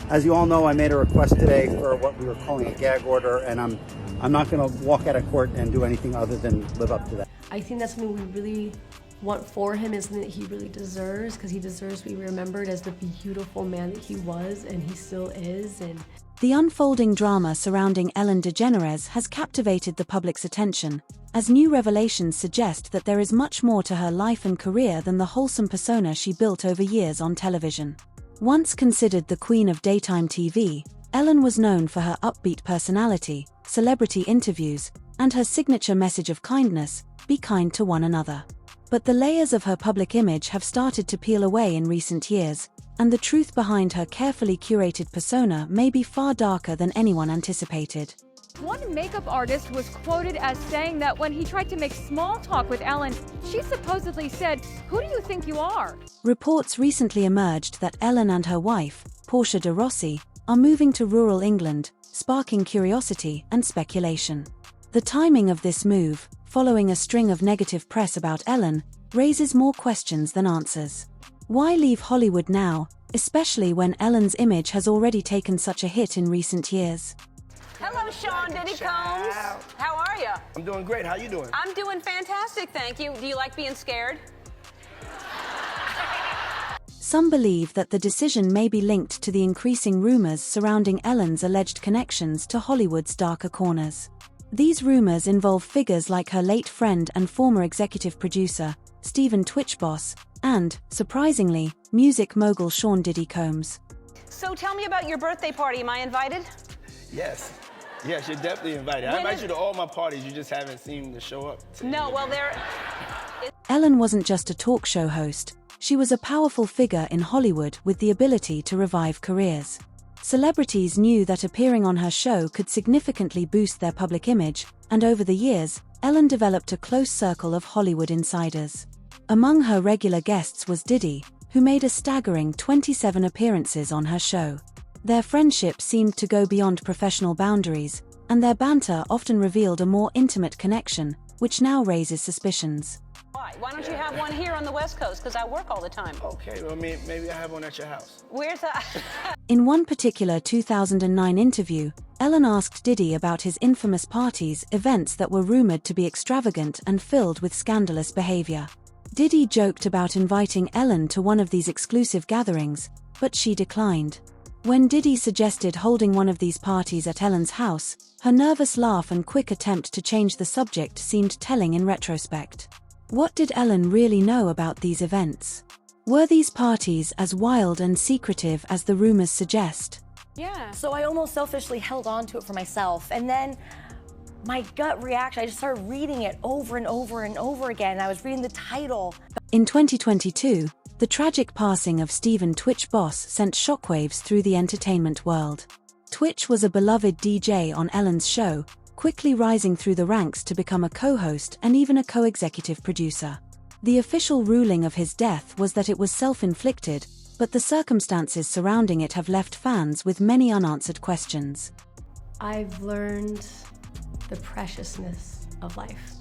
As you all know, I made a request today for what we were calling a gag order, and I'm not going to walk out of court and do anything other than live up to that. I think that's something we really want for him, is something that he really deserves, because he deserves to be remembered as the beautiful man that he was and he still is. And the unfolding drama surrounding Ellen DeGeneres has captivated the public's attention, as new revelations suggest that there is much more to her life and career than the wholesome persona she built over years on television. Once considered the queen of daytime TV, Ellen was known for her upbeat personality, celebrity interviews, and her signature message of kindness, "Be kind to one another." But the layers of her public image have started to peel away in recent years, and the truth behind her carefully curated persona may be far darker than anyone anticipated. One makeup artist was quoted as saying that when he tried to make small talk with Ellen, she supposedly said, "Who do you think you are?" Reports recently emerged that Ellen and her wife, Portia de Rossi, are moving to rural England, sparking curiosity and speculation. The timing of this move, following a string of negative press about Ellen, raises more questions than answers. Why leave Hollywood now, especially when Ellen's image has already taken such a hit in recent years? Hello, Sean Diddy Combs. How are you? I'm doing great. How you doing? I'm doing fantastic, thank you. Do you like being scared? Some believe that the decision may be linked to the increasing rumors surrounding Ellen's alleged connections to Hollywood's darker corners. These rumors involve figures like her late friend and former executive producer, Stephen "tWitch's", and, surprisingly, music mogul Sean Diddy Combs. So tell me about your birthday party. Am I invited? Yes. Yes, you're definitely invited. I invite you to all my parties. You just haven't seemed to show up. No, well, Ellen wasn't just a talk show host. She was a powerful figure in Hollywood with the ability to revive careers. Celebrities knew that appearing on her show could significantly boost their public image, and over the years, Ellen developed a close circle of Hollywood insiders. Among her regular guests was Diddy, who made a staggering 27 appearances on her show. Their friendship seemed to go beyond professional boundaries, and their banter often revealed a more intimate connection, which now raises suspicions. Why don't you have one here on the West Coast? Because I work all the time. Okay, well, maybe I have one at your house. Where's that? In one particular 2009 interview, Ellen asked Diddy about his infamous parties, events that were rumored to be extravagant and filled with scandalous behavior. Diddy joked about inviting Ellen to one of these exclusive gatherings, but she declined. When Diddy suggested holding one of these parties at Ellen's house, her nervous laugh and quick attempt to change the subject seemed telling in retrospect. What did Ellen really know about these events? Were these parties as wild and secretive as the rumors suggest? Yeah. So I almost selfishly held on to it for myself, and then my gut reaction, I just started reading it over and over and over again. I was reading the title. In 2022, the tragic passing of Stephen "Twitch" sent shockwaves through the entertainment world. Twitch was a beloved DJ on Ellen's show, quickly rising through the ranks to become a co-host and even a co-executive producer. The official ruling of his death was that it was self-inflicted, but the circumstances surrounding it have left fans with many unanswered questions. I've learned the preciousness of life.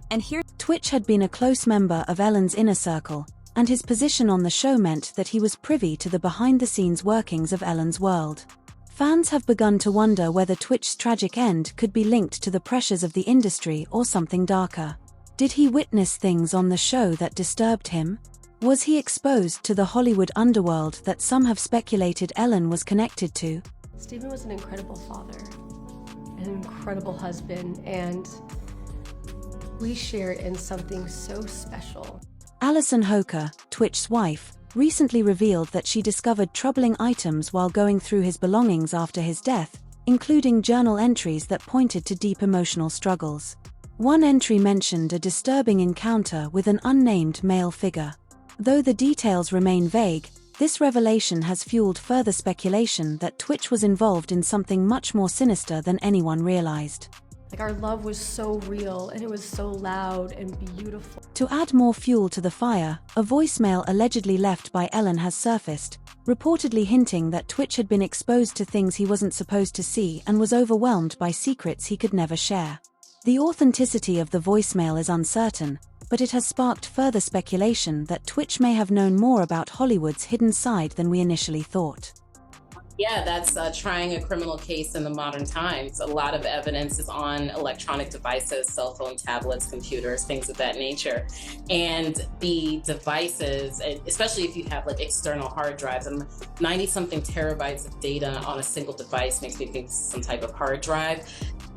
And here, Twitch had been a close member of Ellen's inner circle, and his position on the show meant that he was privy to the behind-the-scenes workings of Ellen's world. Fans have begun to wonder whether Twitch's tragic end could be linked to the pressures of the industry or something darker. Did he witness things on the show that disturbed him? Was he exposed to the Hollywood underworld that some have speculated Ellen was connected to? Stephen was an incredible father, an incredible husband, and we shared in something so special. Allison Hoker, Twitch's wife, recently revealed that she discovered troubling items while going through his belongings after his death, including journal entries that pointed to deep emotional struggles. One entry mentioned a disturbing encounter with an unnamed male figure. Though the details remain vague, this revelation has fueled further speculation that Twitch was involved in something much more sinister than anyone realized. Our love was so real, and it was so loud and beautiful. To add more fuel to the fire, a voicemail allegedly left by Ellen has surfaced, reportedly hinting that Twitch had been exposed to things he wasn't supposed to see and was overwhelmed by secrets he could never share. The authenticity of the voicemail is uncertain, but it has sparked further speculation that Twitch may have known more about Hollywood's hidden side than we initially thought. Yeah, that's trying a criminal case in the modern times. A lot of evidence is on electronic devices, cell phone, tablets, computers, things of that nature. And the devices, especially if you have like external hard drives, and 90-something terabytes of data on a single device makes me think some type of hard drive.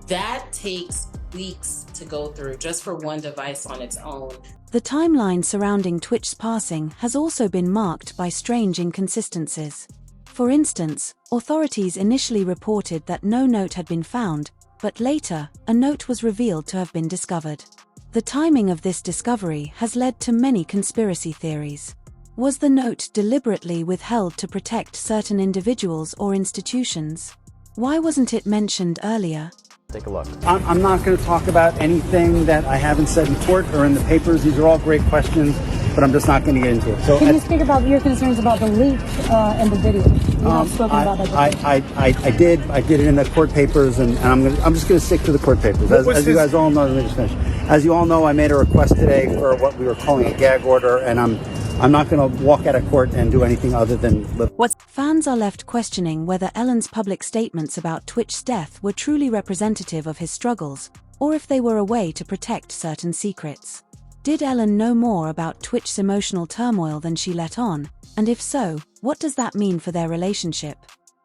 That takes weeks to go through just for one device on its own. The timeline surrounding Twitch's passing has also been marked by strange inconsistencies. For instance, authorities initially reported that no note had been found, but later, a note was revealed to have been discovered. The timing of this discovery has led to many conspiracy theories. Was the note deliberately withheld to protect certain individuals or institutions? Why wasn't it mentioned earlier? Take a look. I'm not going to talk about anything that I haven't said in court or in the papers. These are all great questions, but I'm just not going to get into it. So can you speak about your concerns about the leak and the video? You have spoken about that. I did it in the court papers, and I'm just going to stick to the court papers. As you guys all know, let me just finish. As you all know, I made a request today for what we were calling a gag order, and I'm not going to walk out of court and do anything other than live. Fans are left questioning whether Ellen's public statements about Twitch's death were truly representative of his struggles, or if they were a way to protect certain secrets. Did Ellen know more about Twitch's emotional turmoil than she let on? And if so, what does that mean for their relationship?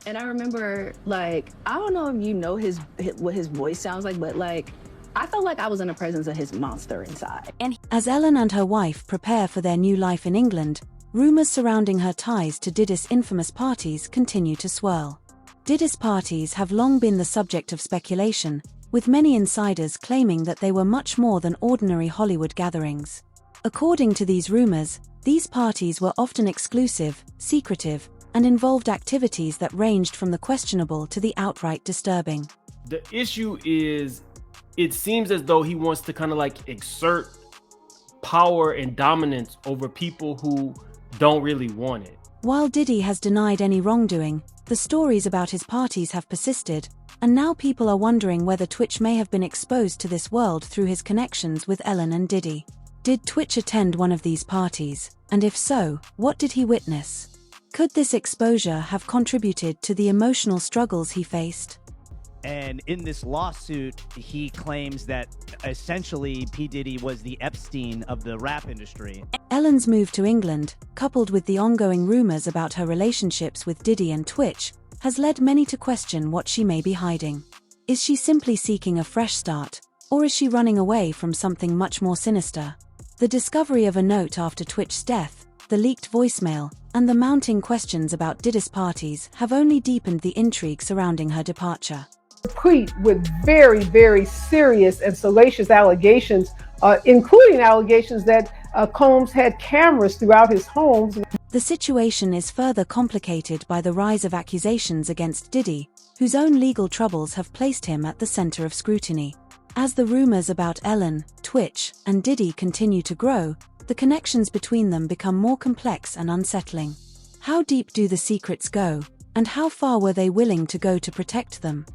And I remember, like, I don't know if you know what his voice sounds like, but like, I felt like I was in the presence of his monster inside. As Ellen and her wife prepare for their new life in England, rumors surrounding her ties to Diddy's infamous parties continue to swirl. Diddy's parties have long been the subject of speculation, with many insiders claiming that they were much more than ordinary Hollywood gatherings. According to these rumors, these parties were often exclusive, secretive, and involved activities that ranged from the questionable to the outright disturbing. The issue is, it seems as though he wants to kind of like exert power and dominance over people who don't really want it. While Diddy has denied any wrongdoing, the stories about his parties have persisted, and now people are wondering whether Twitch may have been exposed to this world through his connections with Ellen and Diddy. Did Twitch attend one of these parties? And if so, what did he witness? Could this exposure have contributed to the emotional struggles he faced? And in this lawsuit, he claims that essentially P. Diddy was the Epstein of the rap industry. Ellen's move to England, coupled with the ongoing rumors about her relationships with Diddy and Twitch, has led many to question what she may be hiding. Is she simply seeking a fresh start, or is she running away from something much more sinister? The discovery of a note after Twitch's death, the leaked voicemail, and the mounting questions about Diddy's parties have only deepened the intrigue surrounding her departure. Replete with very, very serious and salacious allegations, including allegations that Combs had cameras throughout his homes. The situation is further complicated by the rise of accusations against Diddy, whose own legal troubles have placed him at the center of scrutiny. As the rumors about Ellen, Twitch, and Diddy continue to grow, the connections between them become more complex and unsettling. How deep do the secrets go, and how far were they willing to go to protect them?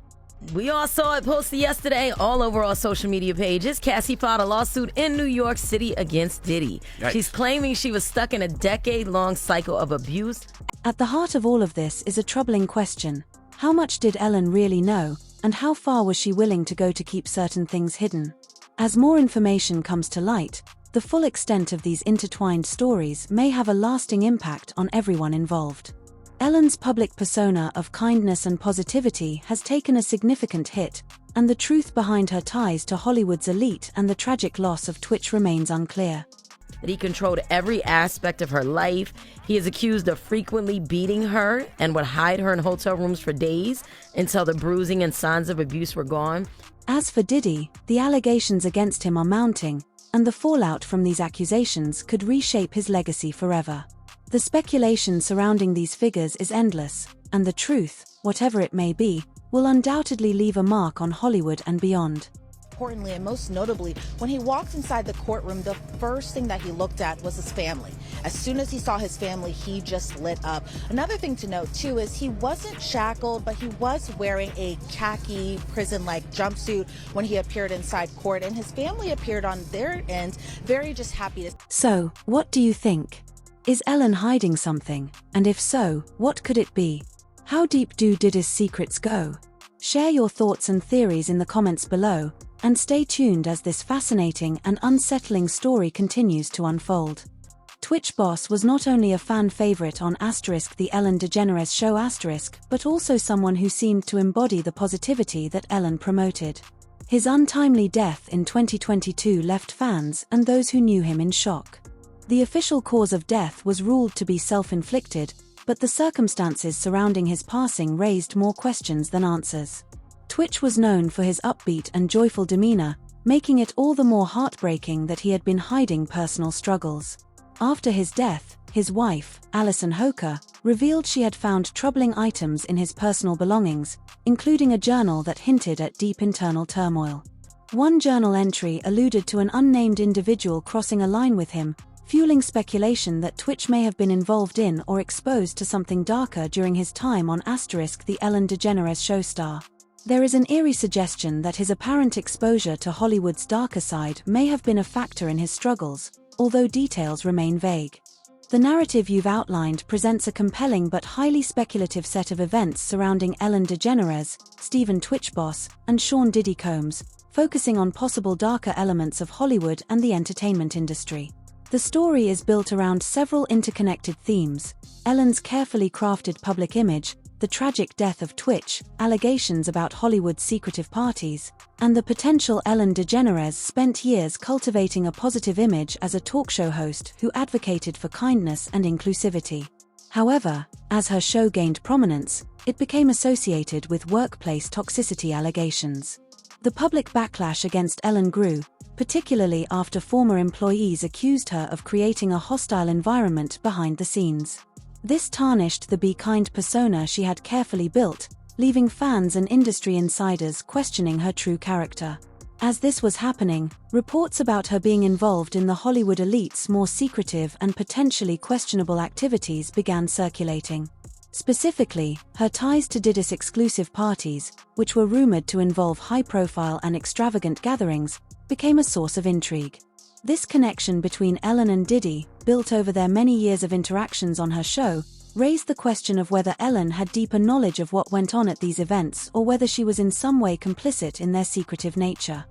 We all saw it posted yesterday all over our social media pages. Cassie filed a lawsuit in New York City against Diddy. Yikes. She's claiming she was stuck in a decade-long cycle of abuse. At the heart of all of this is a troubling question. How much did Ellen really know, and how far was she willing to go to keep certain things hidden? As more information comes to light, the full extent of these intertwined stories may have a lasting impact on everyone involved. Ellen's public persona of kindness and positivity has taken a significant hit, and the truth behind her ties to Hollywood's elite and the tragic loss of Twitch remains unclear. That he controlled every aspect of her life. He is accused of frequently beating her and would hide her in hotel rooms for days until the bruising and signs of abuse were gone. As for Diddy, the allegations against him are mounting, and the fallout from these accusations could reshape his legacy forever. The speculation surrounding these figures is endless, and the truth, whatever it may be, will undoubtedly leave a mark on Hollywood and beyond. Importantly, and most notably, when he walked inside the courtroom, the first thing that he looked at was his family. As soon as he saw his family, he just lit up. Another thing to note, too, is he wasn't shackled, but he was wearing a khaki prison-like jumpsuit when he appeared inside court, and his family appeared on their end, very just happy to... So, what do you think? Is Ellen hiding something? And if so, what could it be? How deep do Diddy's secrets go? Share your thoughts and theories in the comments below, and stay tuned as this fascinating and unsettling story continues to unfold. Twitch boss was not only a fan favorite on the Ellen DeGeneres show but also someone who seemed to embody the positivity that Ellen promoted. His untimely death in 2022 left fans and those who knew him in shock. The official cause of death was ruled to be self-inflicted, but the circumstances surrounding his passing raised more questions than answers. Twitch was known for his upbeat and joyful demeanor, making it all the more heartbreaking that he had been hiding personal struggles. After his death, his wife, Allison Hoker, revealed she had found troubling items in his personal belongings, including a journal that hinted at deep internal turmoil. One journal entry alluded to an unnamed individual crossing a line with him, fueling speculation that Twitch may have been involved in or exposed to something darker during his time on the Ellen DeGeneres show star. There is an eerie suggestion that his apparent exposure to Hollywood's darker side may have been a factor in his struggles, although details remain vague. The narrative you've outlined presents a compelling but highly speculative set of events surrounding Ellen DeGeneres, Stephen Twitch boss, and Sean Diddy Combs, focusing on possible darker elements of Hollywood and the entertainment industry. The story is built around several interconnected themes: Ellen's carefully crafted public image, the tragic death of Twitch, allegations about Hollywood's secretive parties, and the potential Ellen DeGeneres spent years cultivating a positive image as a talk show host who advocated for kindness and inclusivity. However, as her show gained prominence, it became associated with workplace toxicity allegations. The public backlash against Ellen grew, particularly after former employees accused her of creating a hostile environment behind the scenes. This tarnished the be kind persona she had carefully built, leaving fans and industry insiders questioning her true character. As this was happening, reports about her being involved in the Hollywood elite's more secretive and potentially questionable activities began circulating. Specifically, her ties to Diddy's exclusive parties, which were rumored to involve high-profile and extravagant gatherings, became a source of intrigue. This connection between Ellen and Diddy, built over their many years of interactions on her show, raised the question of whether Ellen had deeper knowledge of what went on at these events or whether she was in some way complicit in their secretive nature.